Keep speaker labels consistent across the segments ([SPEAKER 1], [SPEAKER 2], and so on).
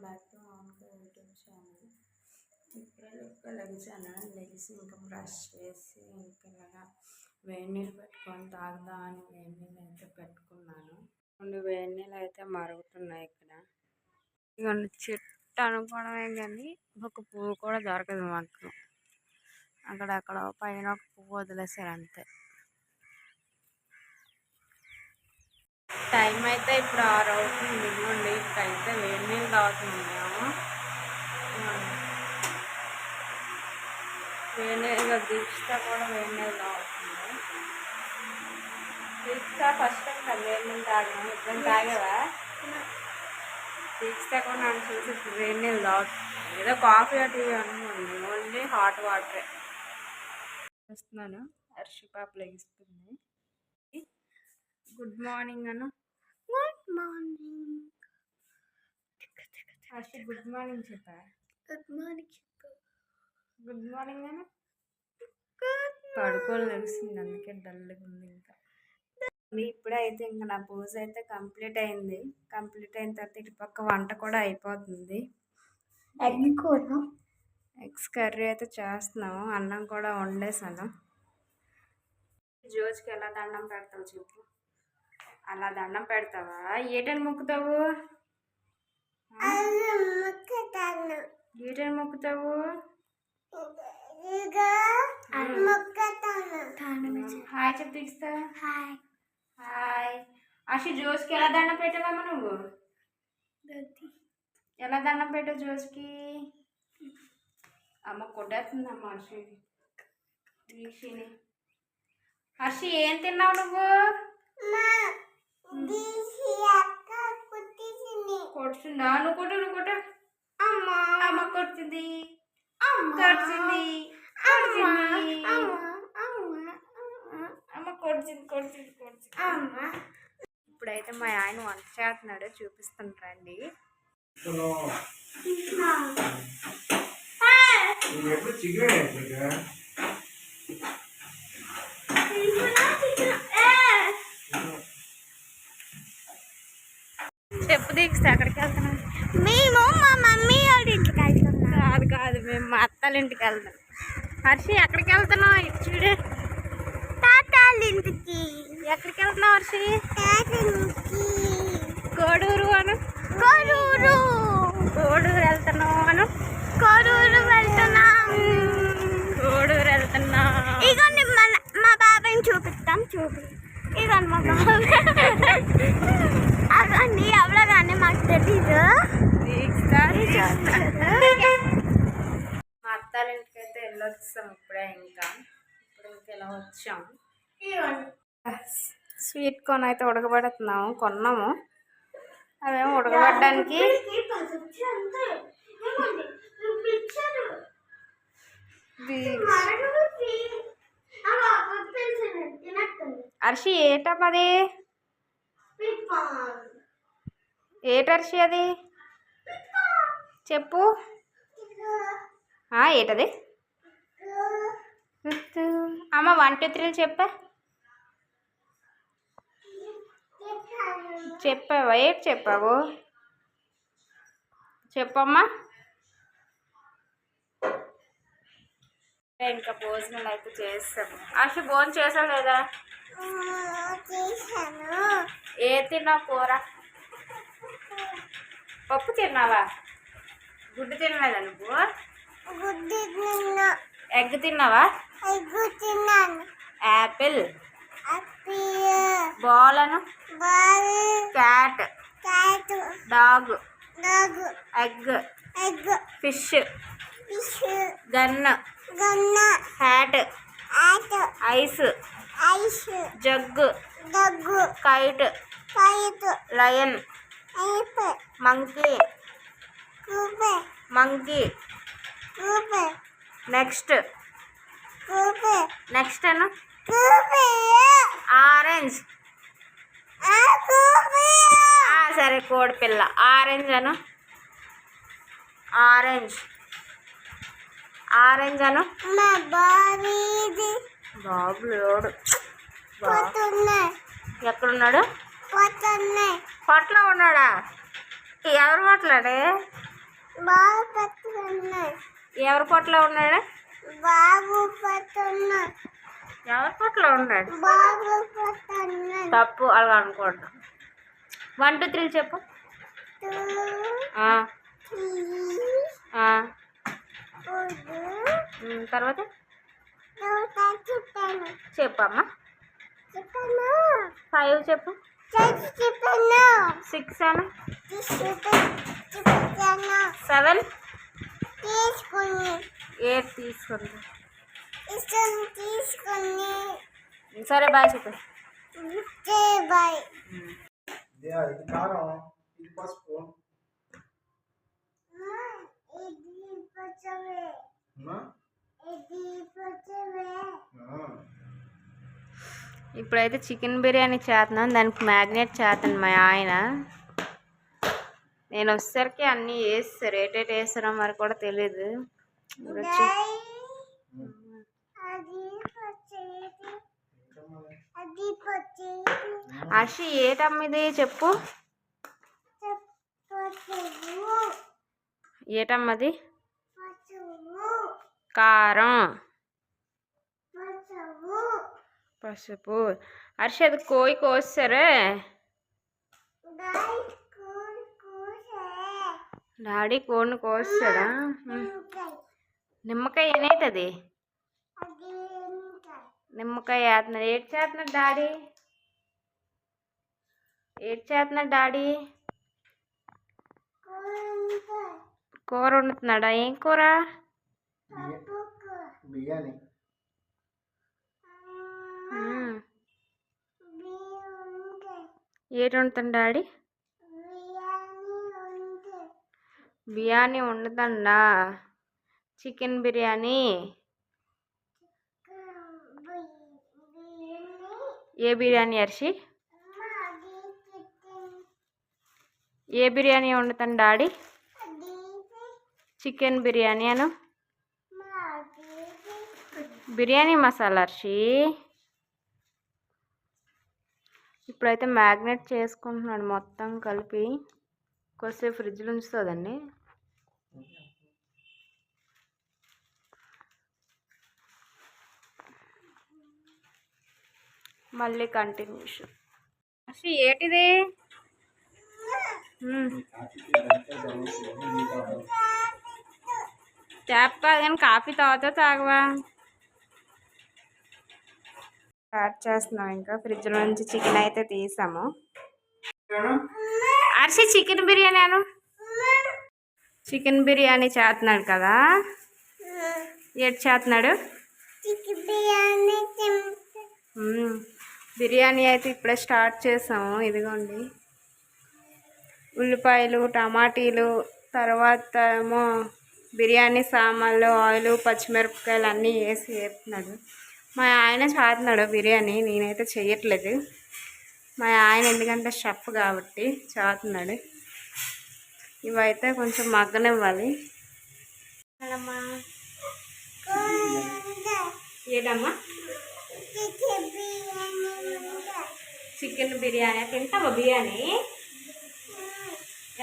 [SPEAKER 1] Back to Mounika YouTube channel. ఇప్పుడే లెగిసాను. లెగిసి ఇంకా బ్రష్ చేసి ఇంకా ఇలాగా వేడి నీళ్ళు పెట్టుకొని తాగుదా అని వేడి నీళ్ళు అయితే పెట్టుకున్నాను. కొన్ని వేడి నీళ్ళు అయితే మరుగుతున్నాయి. ఇక్కడ ఇవన్నీ చెట్టు అనుకోవడమే కానీ ఒక పువ్వు కూడా దొరకదు మాకు. అక్కడక్కడ పైన ఒక పువ్వు వదిలేసారు అంతే. టైం అయితే ఇప్పుడు 6 అవుతుంది. ఇదిగోండి ఇక్కడైతే వేడి నీళ్ళు తాగుతున్నాము. వేడి నీళ్ళు దీక్ష కూడా వేడి నీళ్ళు తాగుతుంది. దీక్ష ఫస్ట్ టైం కదా వేడి నీళ్ళు తాగాము. ఇప్పుడు తాగేవా? దీక్ష కూడా నన్ను చూసి ఇప్పుడు వేడి నీళ్ళు తాగుతుంది. ఏదో కాఫీ అటు అనుకోండి, ఓన్లీ హాట్ వాటరే వస్తున్నాను. హర్షి పాప లెగిస్తుంది. గుడ్ మార్నింగ్ అను. Good morning Harshi. Good morning చెప్పా. గుడ్ మార్నింగ్ చెప్పు. గుడ్ మార్నింగ్ అను. పడుకోని లెగిస్తుంది, అందుకే డల్గా ఉంది. ఇంకా ఇప్పుడైతే ఇంకా నా పూజ అయితే కంప్లీట్ అయింది. కంప్లీట్ అయిన తర్వాత ఇటు పక్క వంట కూడా అయిపోతుంది. ఎగ్స్ కర్రీ అయితే చేస్తున్నాము. అన్నం కూడా వండేసాను. జోజ్కి ఎలా దండం పెడతావు చెప్పు. అలా దండం పెడతావా? ఏటని మొక్కుతావు? ఏటని మొక్కుతావు? హాయ్ చెప్పు తీస్తా. హాయ్ అషి. జోజ్కి ఎలా దండం పెట్టావమ్మా నువ్వు? ఎలా దండం పెట్టావు జోజ్కి? అమ్మ కొట్టేస్తుందమ్మ హర్షి. దీక్షని. హర్షి ఏం తిన్నావు నువ్వు? కొడుతుందా? నువ్వు కొట్టు, నువ్వు కొట్టు. అమ్మ కొడుతుంది, కొడుతుంది, అమ్మ కొడుతుంది, కొడుతుంది, కొడుతుంది. ఇప్పుడైతే మా ఆయన వంట చేస్తున్నాడు, చూపిస్తుంటారండి. చెప్పు దీక్ష, ఎక్కడికి వెళ్తున్నాం? మేము మా మమ్మీ వాళ్ళ ఇంటికి వెళ్తున్నాం. కాదు మేము మా అత్తల ఇంటికి వెళ్తాం. హర్షి ఎక్కడికి వెళ్తున్నావు? చూడే తాతాళ్ళ ఇంటికి. ఎక్కడికి వెళ్తున్నావు హర్షి? కోడూరు అను. కోడూరు వెళ్తున్నావు అను. కోడూరు వెళ్తున్నాం. కోడూరు వెళ్తున్నాం. ఇగోండి మా బాబాయ్ని చూపిస్తాం. ఇగోండి మా బాబాయ్. అదండి ఎవరో కానీ మాకు తెలీదు. మా అత్తాల ఇంటికి అయితే వెళ్ళొచ్చాం ఇప్పుడే. ఇప్పుడు ఇలా వచ్చాం. స్వీట్ కార్న్ అయితే ఉడకబెడుతున్నాము. కొన్నాము. అవేమో ఉడకబెట్టడానికి హర్షి ఏటది? ఏటర్షి అది చెప్పు. ఏటది? అమ్మ 1 2 3 చెప్పా. చెప్పావా? ఏంటి చెప్పావు? చెప్పమ్మా. ఇంకా భోజనాలు అయితే చేస్తాము. అసలు భోజనం చేసావు లేదా? ఏ తిన్నావు కూర? పప్పు తిన్నావా? గుడ్డు తినలేదా నువ్వు? ఎగ్ తిన్నావా? యాపిల్. బాల్ అను. Cat. Dog. Egg. Fish. Gun. Hat. Ice. Jug. Kite. Lion. Monkey. Next అను. ఆరెంజ్. సరే కోడిపిల్ల. ఆరెంజ్ అను. ఆరెంజ్ అను. బాబు లోడు. ఎక్కడున్నాడు? పొట్టలో ఉన్నాడా? ఎవరు మాట్లాడే? ఎవరి పొట్టలో ఉన్నాడు? ఎవరి పొట్టలో ఉన్నాడు? తప్పు అలా అనుకోండి. 1 2 3 చెప్పు. తర్వాత చెప్పమ్మా. 5 చెప్పు. 6 అను. 7 8 తీసుకుంది. సరే బాయ్ చెప్పు. బాయ్. ఇప్పుడైతే చికెన్ బిర్యానీ చేస్తున్నాను. దానికి మ్యాగ్నేట్ చేస్తాను మా ఆయన. నేను వచ్చేసరికి అన్నీ వేస్తారు. ఏటేటి వేస్తారో మరి కూడా తెలీదు. అర్షి ఏటమ్మిది చెప్పు. ఏటమ్మది? కారం, పసుపు. హర్ష అది కోసారే. డాడీ కోడిని కోస్తాడా? నిమ్మకాయ ఏనైతుంది? నిమ్మకాయ వేస్తున్నాడు. ఏడు చేస్తున్నాడు డాడీ? ఏడు చేస్తున్నాడు డాడీ? కూర వండుతున్నాడా? ఏం కూర? బిర్యానీ. ఏటి వండుతాను డాడీ? బిర్యానీ వండుతాడా? చికెన్ బిర్యానీ. ఏ బిర్యానీ హర్షి? ఏ బిర్యానీ వండుతాను డాడీ? చికెన్ బిర్యానీ అను. బిర్యానీ మసాలా హర్షి. ఇప్పుడైతే మ్యాగ్నేట్ చేసుకుంటున్నాడు మొత్తం కలిపి. కొద్దిసేపు ఫ్రిడ్జ్లో ఉంచుతుందండి. మళ్ళీ కంటిన్యూషన్. హర్షి ఏటిది? చెప్తా కానీ కాఫీ తాగవా? స్టార్ట్ చేస్తున్నాం. ఇంకా ఫ్రిడ్జ్లో నుంచి చికెన్ అయితే తీసాము. హర్షి చికెన్ బిర్యానీ అను. చికెన్ బిర్యానీ చేస్తున్నాడు కదా? ఏడు చేస్తున్నాడు? బిర్యానీ అయితే ఇప్పుడే స్టార్ట్ చేసాము. ఇదిగోండి ఉల్లిపాయలు, టమాటీలు, తర్వాత ఏమో బిర్యానీ సామాన్లు, ఆయిల్, పచ్చిమిరపకాయలు అన్నీ వేసి వేస్తున్నాడు. మా ఆయన చేస్తున్నాడు బిర్యానీ, నేనైతే చెయ్యట్లేదు. మా ఆయన ఎందుకంటే షెఫ్ కాబట్టి చేస్తున్నాడు. ఇవైతే కొంచెం మగ్గనివ్వాలి. ఏదమ్మా? చికెన్ బిర్యానీ తింటావా? బిర్యానీ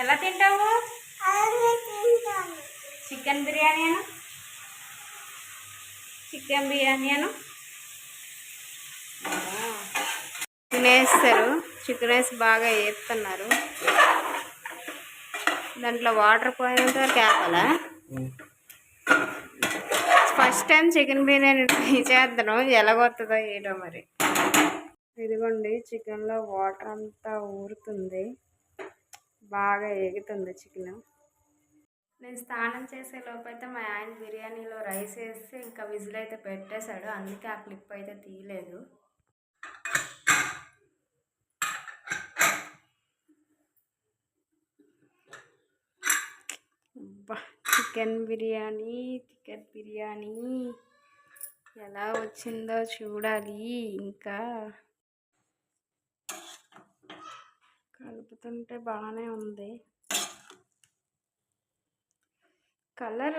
[SPEAKER 1] ఎలా తింటావు? చికెన్ బిర్యానీ అను. చికెన్ బిర్యానీ అను. తినేస్తారు. చికెన్ వేసి బాగా వేస్తున్నారు. దాంట్లో వాటర్ పోయినంత వరకు ఆపాలా? First time chicken biryani try చేద్దాం. ఎలాగొస్తుందో ఏటో మరి. ఇదిగోండి చికెన్లో వాటర్ అంతా ఊరుతుంది. బాగా ఎగుతుంది చికెన్. నేను స్నానం చేసే లోపు అయితే మా ఆయన బిర్యానీలో రైస్ వేసి ఇంకా విజిల్ అయితే పెట్టేశాడు. అందుకే ఆ క్లిప్ అయితే తీయలేదు. చికెన్ బిర్యానీ ఎలా వచ్చిందో చూడాలి. ఇంకా కలుపుతుంటే బాగానే ఉంది. కలర్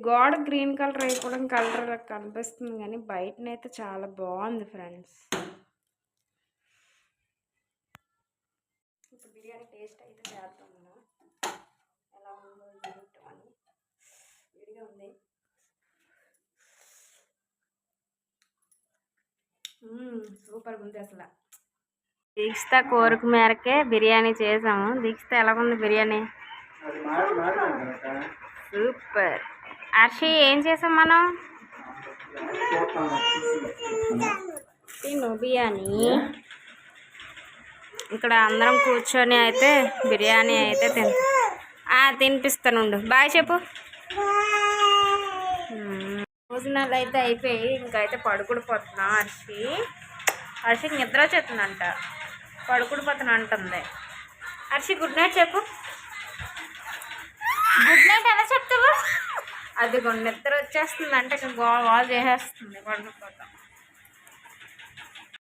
[SPEAKER 1] గోడ గ్రీన్ కలర్ అయిపోవడం కలర్ కనిపిస్తుంది కానీ బయటనైతే చాలా బాగుంది ఫ్రెండ్స్. ఇప్పుడు బిర్యానీ టేస్ట్ అయితే చేద్దాము. ఎలా ఉందో ఏంటో వేడిగా ఉంది. సూపర్గా ఉంది అసలు. దీక్షిత కోరిక మేరకే బిర్యానీ చేసాము. దీక్షిత ఎలా ఉంది బిర్యానీ? సూపర్. హర్షి ఏం చేసాం మనం? తిను బిర్యానీ. ఇక్కడ అందరం కూర్చొని అయితే బిర్యానీ అయితే తినిపిస్తానుండు. బాయ్ చెప్పు. భోజనాలు అయితే అయిపోయి ఇంకైతే పడుకుడిపోతున్నా. హర్షికి నిద్ర వచ్చేస్తుందంట, పడుకుడిపోతున్నా అంటుంది. హర్షి గుడ్ నైట్ చెప్పు. గుడ్ నైట్ ఎలా చెప్తావు? అది నిద్ర వచ్చేస్తుంది అంటే గోల్ చేసేస్తుంది, పడుకుడిపోతాం.